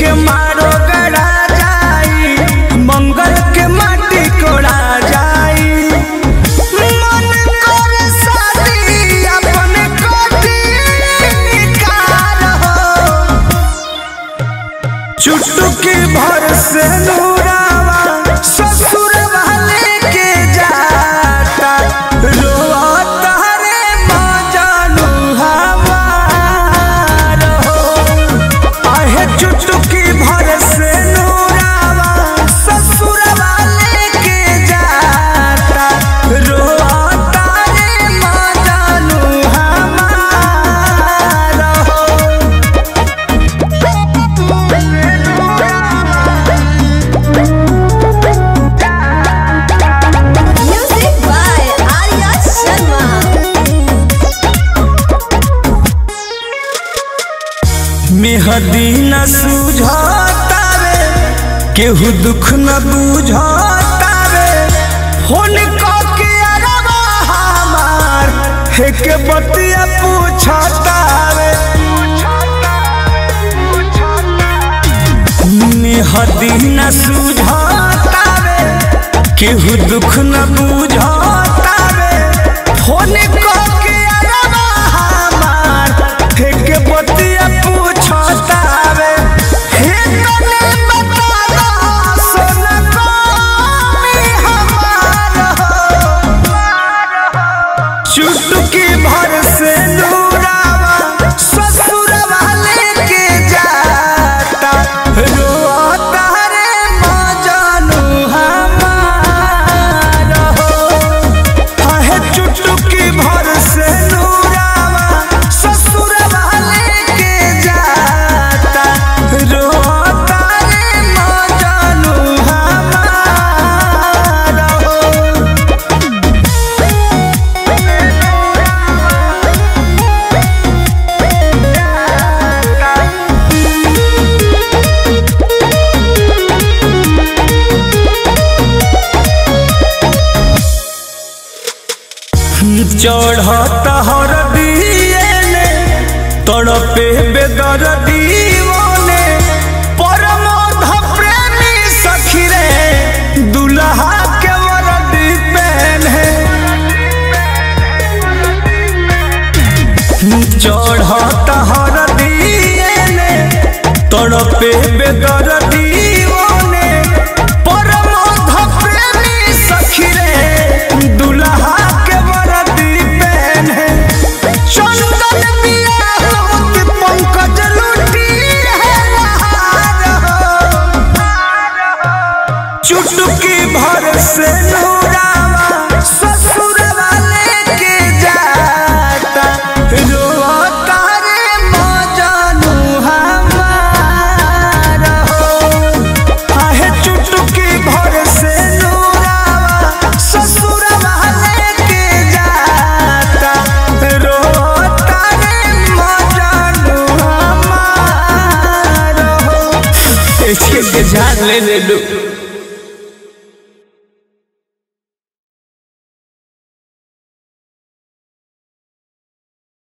के मारो गड़ा जाई, मंगल के माटी कोड़ा जाई। मन कर शादी अपने कोठी निकार हो, चुटकी भर से नूरावा ससुर वाले के जाता। रोता रे मजनू हमार हो, आहे चुटकी भर से नूरावा ससुर वाले के जाता। रोता रे मजनू हमार हो। Music by Arya Sharma. मेहदी न सूझतावे, केहू दुख न बुझतावे। फोन के अरबा हमार हे के बतिया पूछतावे। मेहदी न सूझतावे, केहू दुख न बुझतावे। फोन के अरबा हमार हे के बतिया पूछतावे। हे तने बता दो सोना कमी हमार हो, चुटकी भर से नूरावा ससुर वाले के जाता। रोता रे मजनू हमार हो, आहे चुटकी भर से नूरावा ससुर वाले के जाता। रोता रे मजनू हमार हो। चढ़त हरदिए तड़पे बेदर्दीओने, परमोध प्रेमी सखी रे दुल्हा के वर्दी पहने। चढ़त हरदिए तड़पे बेदर्दीओने, परमोध प्रेमी सखी रे दुल्हा के वर्दी पहने। चंदन बियाहुत पंकज लूटी है लहार हो, चुटकी भर से नूरावा ससुर वाले के जाता। रोता रे मजनू हमार हो, आहे चुटकी भर से नूरावा ससुर वाले के जाता। रोता रे मजनू हमार हो, इसके जान ले लू।